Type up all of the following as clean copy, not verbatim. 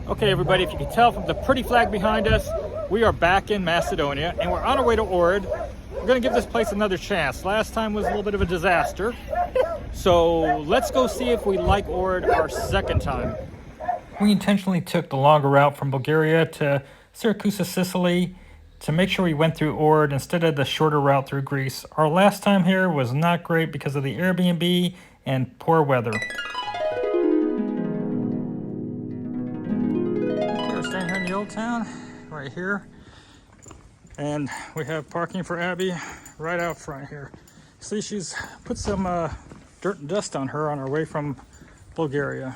Okay, everybody, if you can tell from the pretty flag behind us, we are back in Macedonia and we're on our way to Ohrid. We're gonna give this place another chance. Last time was a little bit of a disaster. So let's go see if we like Ohrid our second time. We intentionally took the longer route from Bulgaria to Syracuse, Sicily, to make sure we went through Ohrid instead of the shorter route through Greece. Our last time here was not great because of the Airbnb and poor weather. We're staying here in the old town, right here. And we have parking for Abby right out front here. See, she's put some dirt and dust on her on our way from Bulgaria.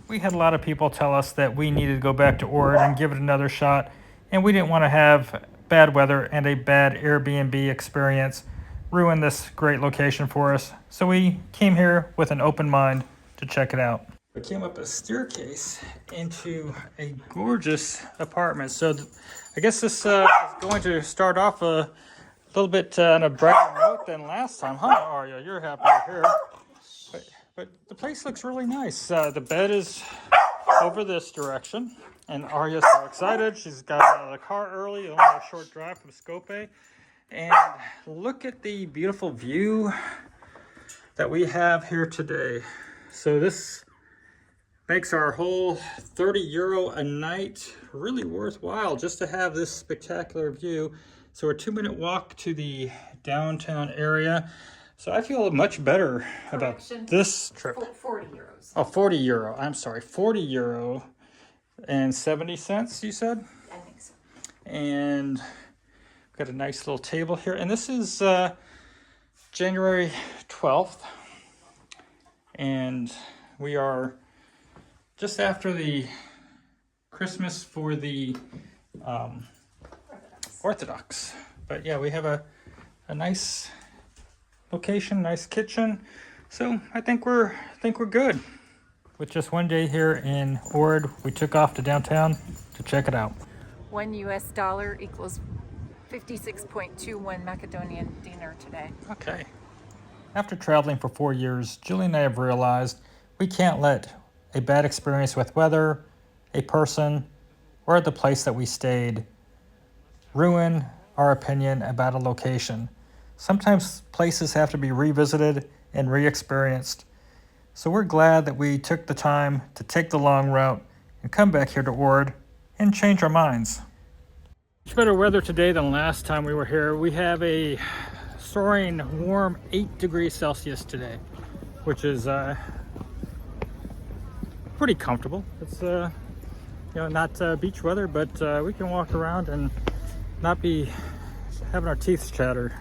We had a lot of people tell us that we needed to go back to Ohrid and give it another shot, and we didn't want to have bad weather and a bad Airbnb experience ruin this great location for us. So we came here with an open mind to check it out. We came up a staircase into a gorgeous apartment. So I guess this is going to start off a little bit on a brighter note than last time, huh, Arya? You're happy here. But the place looks really nice. The bed is over this direction, and Arya's so excited. She's got out of the car early, only a short drive from Skopje. And look at the beautiful view that we have here today. So this makes our whole 30 euro a night really worthwhile just to have this spectacular view. So we're a 2-minute walk to the downtown area. So I feel much better about this trip. 40 euros. Oh, 40 euro. I'm sorry, 40 euro and 70 cents, you said? I think so. And we've got a nice little table here. And this is January 12th. And we are just after the Christmas for the Orthodox. But yeah, we have a nice location, nice kitchen. So I think we're good. With just one day here in Ohrid, we took off to downtown to check it out. $1 US equals 56.21 Macedonian dinar today. Okay. After traveling for 4 years, Julie and I have realized we can't let a bad experience with weather, a person, or the place that we stayed ruin our opinion about a location. Sometimes places have to be revisited and re-experienced. So we're glad that we took the time to take the long route and come back here to Ohrid and change our minds. Much better weather today than last time we were here. We have a soaring warm 8 degrees Celsius today, which is pretty comfortable. It's not beach weather, but we can walk around and not be having our teeth chatter.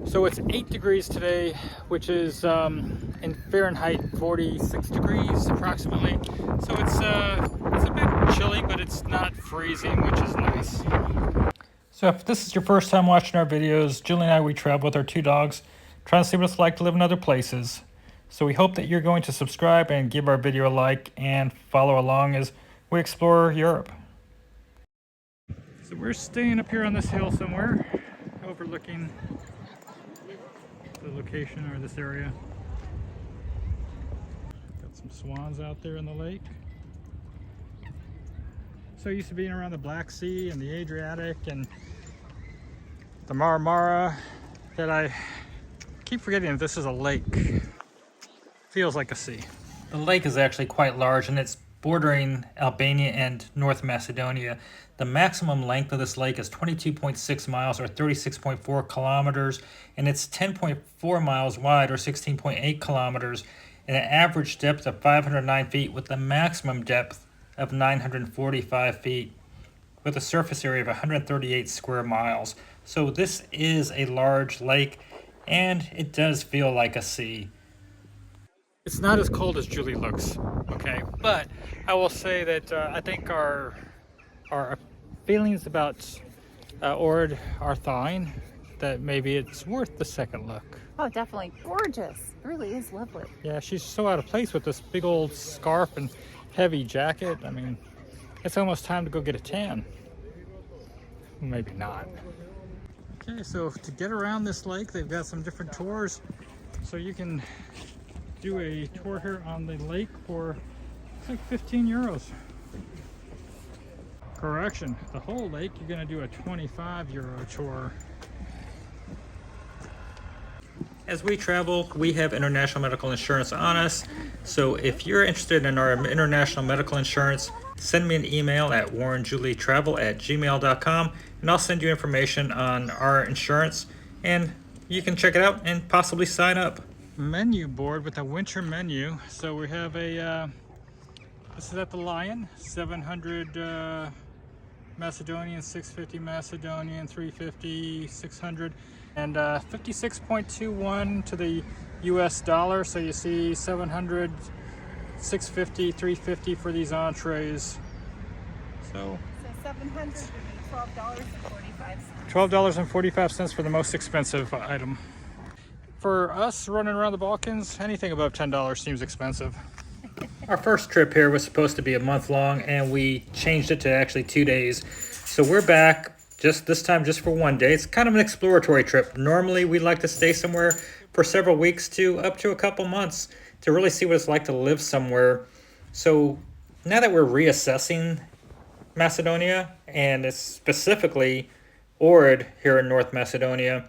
So it's 8 degrees today, which is in Fahrenheit 46 degrees approximately. So it's a bit chilly, but it's not freezing, which is nice. So if this is your first time watching our videos, Julie and I, we travel with our 2 dogs, trying to see what it's like to live in other places. So we hope that you're going to subscribe and give our video a like and follow along as we explore Europe. So we're staying up here on this hill somewhere, overlooking the location or this area. Got some swans out there in the lake. So used to being around the Black Sea and the Adriatic and the Marmara that I keep forgetting that this is a lake. Feels like a sea. The lake is actually quite large and it's bordering Albania and North Macedonia. The maximum length of this lake is 22.6 miles or 36.4 kilometers, and it's 10.4 miles wide or 16.8 kilometers, and an average depth of 509 feet with the maximum depth of 945 feet with a surface area of 138 square miles. So this is a large lake and it does feel like a sea. It's not as cold as Julie looks, okay? But I will say that I think our feelings about Ohrid are thawing, that maybe it's worth the second look. Oh, definitely gorgeous. It really is lovely. Yeah, she's so out of place with this big old scarf and heavy jacket. I mean, it's almost time to go get a tan. Maybe not. Okay, so to get around this lake, they've got some different tours. So you can do a tour here on the lake for, it's like 15 euros. Correction, the whole lake, you're gonna do a 25 € tour. As we travel, we have international medical insurance on us. So if you're interested in our international medical insurance, send me an email at warrenjulietravel@gmail.com and I'll send you information on our insurance and you can check it out and possibly sign up. Menu board with a winter menu. So we have a, this is at the Lion, 700 Macedonian, 650 Macedonian, 350, 600, and 56.21 to the US dollar. So you see 700, 650, 350 for these entrees. So 700 would be $12.45. $12.45 for the most expensive item. For us running around the Balkans, anything above $10 seems expensive. Our first trip here was supposed to be a month long and we changed it to actually 2 days. So we're back just this time just for 1 day. It's kind of an exploratory trip. Normally we like to stay somewhere for several weeks to up to a couple months to really see what it's like to live somewhere. So now that we're reassessing Macedonia and it's specifically Ohrid here in North Macedonia,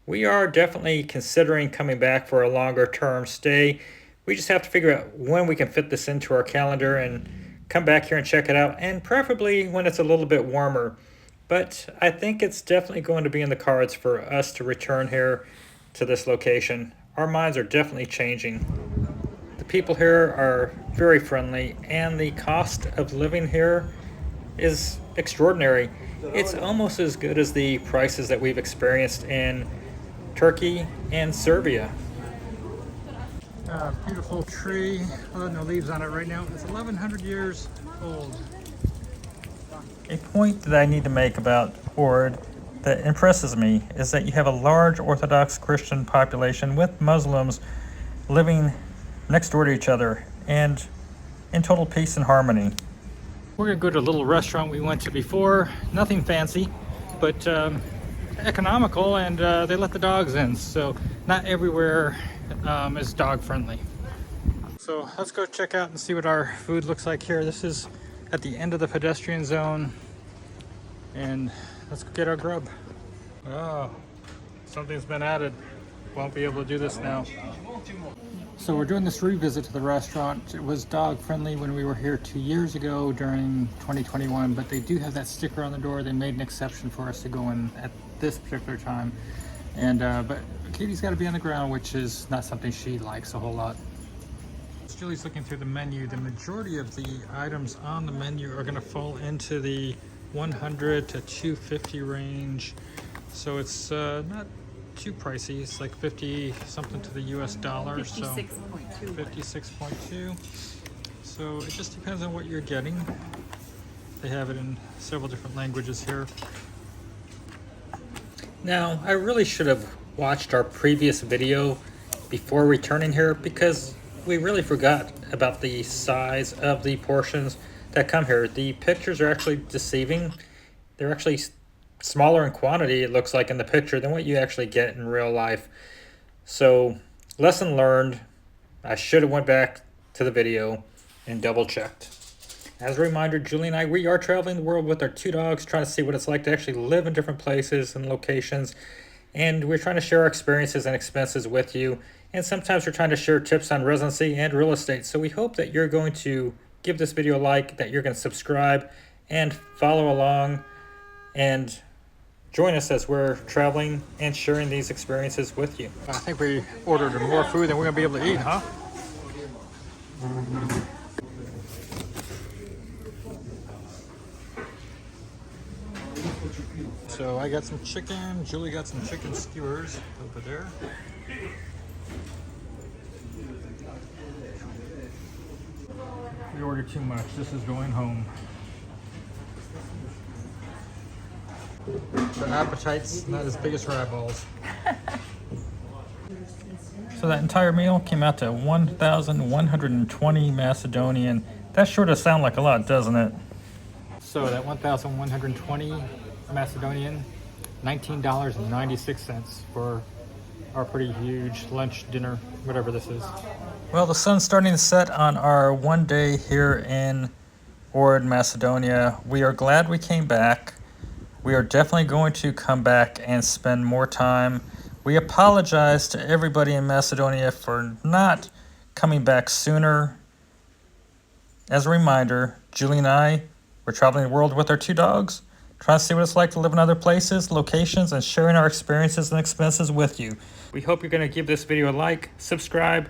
we are definitely considering coming back for a longer term stay. We just have to figure out when we can fit this into our calendar and come back here and check it out, and preferably when it's a little bit warmer. But I think it's definitely going to be in the cards for us to return here to this location. Our minds are definitely changing. The people here are very friendly and the cost of living here is extraordinary. It's almost as good as the prices that we've experienced in Turkey and Serbia. Beautiful tree. Oh, no leaves on it right now. It's 1,100 years old. A point that I need to make about Ohrid that impresses me is that you have a large Orthodox Christian population with Muslims living next door to each other and in total peace and harmony. We're gonna go to a little restaurant we went to before. Nothing fancy, but economical, and they let the dogs in, so not everywhere is dog friendly. So let's go check out and see what our food looks like here. This is at the end of the pedestrian zone, and let's go get our grub. Oh, something's been added. Won't be able to do this now. So we're doing this revisit to the restaurant. It was dog friendly when we were here 2 years ago during 2021, but they do have that sticker on the door. They made an exception for us to go in at this particular time. And but Katie's got to be on the ground, which is not something she likes a whole lot. As Julie's looking through the menu, the majority of the items on the menu are going to fall into the 100 to 250 range. So it's not too pricey. It's like 50 something to the US dollar. 56.2. 56.2. So it just depends on what you're getting. They have it in several different languages here. Now, I really should have watched our previous video before returning here because we really forgot about the size of the portions that come here. The pictures are actually deceiving. They're actually smaller in quantity, it looks like in the picture, than what you actually get in real life. So, lesson learned. I should have went back to the video and double checked. As a reminder, Julie and I, we are traveling the world with our 2 dogs, trying to see what it's like to actually live in different places and locations. And we're trying to share our experiences and expenses with you. And sometimes we're trying to share tips on residency and real estate. So we hope that you're going to give this video a like, that you're going to subscribe and follow along and join us as we're traveling and sharing these experiences with you. I think we ordered more food than we're going to be able to eat, huh? So I got some chicken, Julie got some chicken skewers over there. We ordered too much, this is going home. The appetite's not as big as her eyeballs. So that entire meal came out to 1,120 Macedonian. That sure does sound like a lot, doesn't it? So that 1,120 Macedonian, $19.96 for our pretty huge lunch, dinner, whatever this is. Well, the sun's starting to set on our 1 day here in Ohrid, Macedonia. We are glad we came back. We are definitely going to come back and spend more time. We apologize to everybody in Macedonia for not coming back sooner. As a reminder, Julie and I, we're traveling the world with our 2 dogs, trying to see what it's like to live in other places, locations, and sharing our experiences and expenses with you. We hope you're going to give this video a like, subscribe,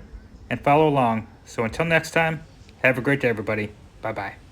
and follow along. So until next time, have a great day, everybody. Bye-bye.